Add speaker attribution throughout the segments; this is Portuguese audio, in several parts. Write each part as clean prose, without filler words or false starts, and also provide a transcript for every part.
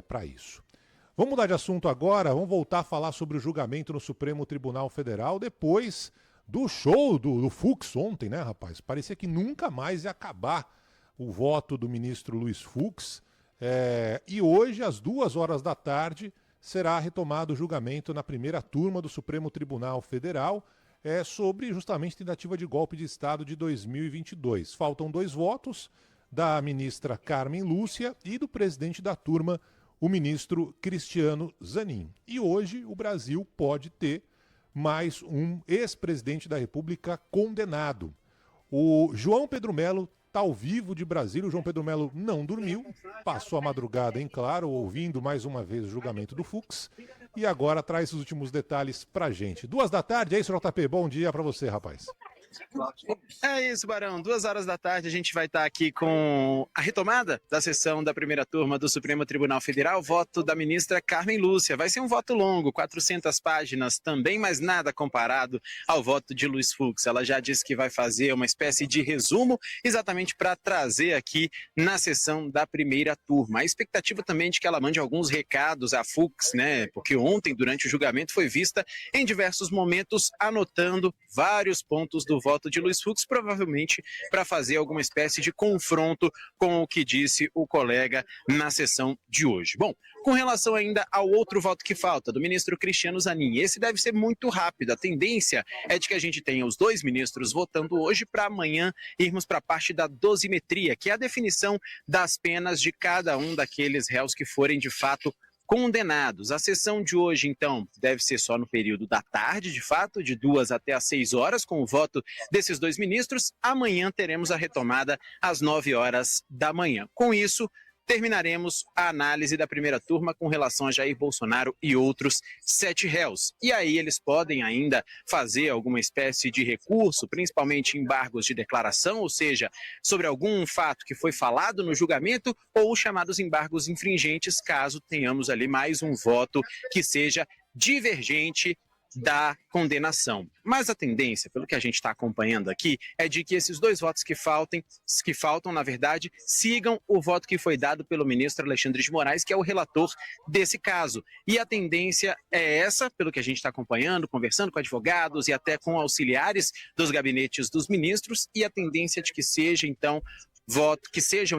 Speaker 1: para isso. Vamos mudar de assunto agora, vamos voltar a falar sobre o julgamento no Supremo Tribunal Federal depois do show do Fux ontem, né, rapaz? Parecia que nunca mais ia acabar o voto do ministro Luiz Fux. E hoje, às 2 horas da tarde, será retomado o julgamento na primeira turma do Supremo Tribunal Federal sobre justamente tentativa de golpe de Estado de 2022. Faltam 2 votos da ministra Carmen Lúcia e do presidente da turma, o ministro Cristiano Zanin. E hoje o Brasil pode ter mais um ex-presidente da República condenado. O João Pedro Melo está ao vivo de Brasília. O João Pedro Melo não dormiu, passou a madrugada em claro, ouvindo mais uma vez o julgamento do Fux, e agora traz os últimos detalhes pra gente. 2 da tarde, é isso, JP? Bom dia pra você, rapaz.
Speaker 2: É isso, Barão. 2 horas da tarde a gente vai estar aqui com a retomada da sessão da primeira turma do Supremo Tribunal Federal, voto da ministra Carmen Lúcia. Vai ser um voto longo, 400 páginas também, mas nada comparado ao voto de Luiz Fux. Ela já disse que vai fazer uma espécie de resumo exatamente para trazer aqui na sessão da primeira turma. A expectativa também de que ela mande alguns recados a Fux, né? Porque ontem, durante o julgamento, foi vista em diversos momentos anotando vários pontos do voto de Luiz Fux, provavelmente para fazer alguma espécie de confronto com o que disse o colega na sessão de hoje. Bom, com relação ainda ao outro voto que falta, do ministro Cristiano Zanin, esse deve ser muito rápido. A tendência é de que a gente tenha os 2 ministros votando hoje para amanhã irmos para a parte da dosimetria, que é a definição das penas de cada um daqueles réus que forem de fato condenados. A sessão de hoje, então, deve ser só no período da tarde, de fato, de 2 até às 6 horas, com o voto desses 2 ministros. Amanhã teremos a retomada às 9 horas da manhã. Com isso, terminaremos a análise da primeira turma com relação a Jair Bolsonaro e outros 7 réus. E aí eles podem ainda fazer alguma espécie de recurso, principalmente embargos de declaração, ou seja, sobre algum fato que foi falado no julgamento, ou os chamados embargos infringentes, caso tenhamos ali mais um voto que seja divergente da condenação. Mas a tendência, pelo que a gente está acompanhando aqui, é de que esses 2 votos que faltam, na verdade, sigam o voto que foi dado pelo ministro Alexandre de Moraes, que é o relator desse caso. E a tendência é essa, pelo que a gente está acompanhando, conversando com advogados e até com auxiliares dos gabinetes dos ministros, e a tendência de que sejam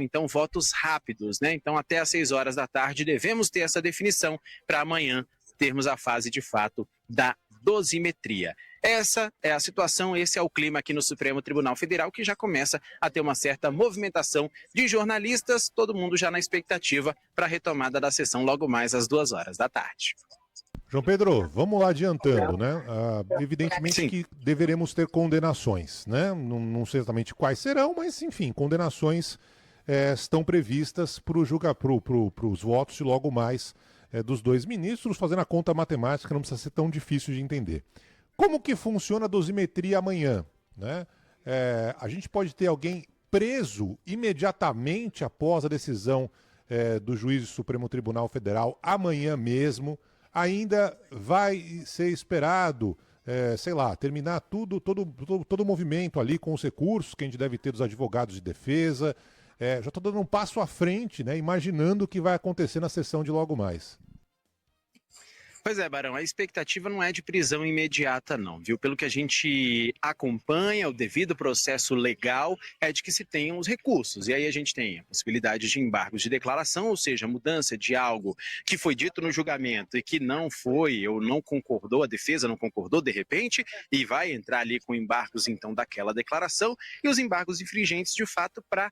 Speaker 2: então votos rápidos, né? Então até às 6 horas da tarde devemos ter essa definição para amanhã termos a fase de fato da dosimetria. Essa é a situação, esse é o clima aqui no Supremo Tribunal Federal, que já começa a ter uma certa movimentação de jornalistas, todo mundo já na expectativa para a retomada da sessão logo mais às 2 horas da tarde.
Speaker 1: João Pedro, vamos lá adiantando, né? Evidentemente
Speaker 2: Sim.
Speaker 1: que deveremos ter condenações, né? Não sei exatamente quais serão, mas enfim, condenações estão previstas para os votos de logo mais dos 2 ministros, fazendo a conta matemática, não precisa ser tão difícil de entender. Como que funciona a dosimetria amanhã, né? A gente pode ter alguém preso imediatamente após a decisão do juiz do Supremo Tribunal Federal amanhã mesmo. Ainda vai ser esperado, terminar todo o movimento ali com os recursos que a gente deve ter dos advogados de defesa. Já estou dando um passo à frente, né, imaginando o que vai acontecer na sessão de logo mais.
Speaker 2: Pois é, Barão, a expectativa não é de prisão imediata não, viu? Pelo que a gente acompanha, o devido processo legal é de que se tenham os recursos. E aí a gente tem a possibilidade de embargos de declaração, ou seja, mudança de algo que foi dito no julgamento e que não foi ou não concordou, a defesa não concordou de repente, e vai entrar ali com embargos então daquela declaração, e os embargos infringentes de fato para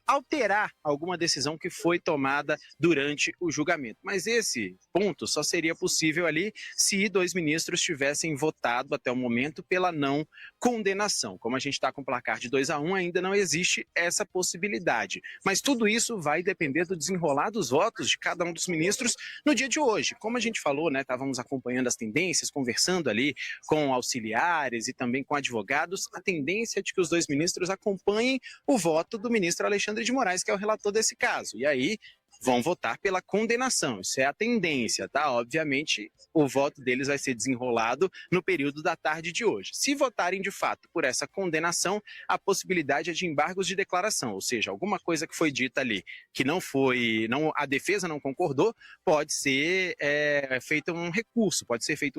Speaker 2: alterar alguma decisão que foi tomada durante o julgamento. Mas esse ponto só seria possível ali se 2 ministros tivessem votado até o momento pela não condenação. Como a gente está com o placar de 2-1, ainda não existe essa possibilidade. Mas tudo isso vai depender do desenrolar dos votos de cada um dos ministros no dia de hoje. Como a gente falou, né, estávamos acompanhando as tendências, conversando ali com auxiliares e também com advogados, a tendência é de que os 2 ministros acompanhem o voto do ministro Alexandre de Moraes, que é o relator desse caso. E aí vão votar pela condenação. Isso é a tendência, tá? Obviamente, o voto deles vai ser desenrolado no período da tarde de hoje. Se votarem de fato por essa condenação, a possibilidade é de embargos de declaração, ou seja, alguma coisa que foi dita ali que a defesa não concordou, pode ser feito um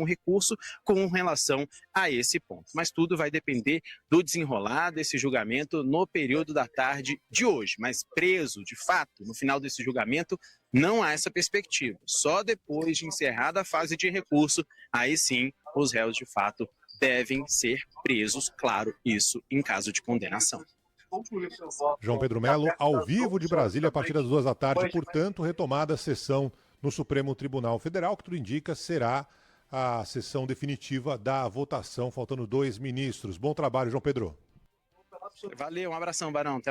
Speaker 2: recurso com relação a esse ponto. Mas tudo vai depender do desenrolar desse julgamento no período da tarde de hoje. Mas preso, de fato, no final desse julgamento, não há essa perspectiva. Só depois de encerrada a fase de recurso, aí sim os réus de fato devem ser presos, claro, isso em caso de condenação.
Speaker 1: João Pedro Melo, ao vivo de Brasília, a partir das 2 da tarde, portanto, retomada a sessão no Supremo Tribunal Federal, que tudo indica será a sessão definitiva da votação, faltando 2 ministros. Bom trabalho, João Pedro.
Speaker 2: Valeu, um abração, Barão, até mais.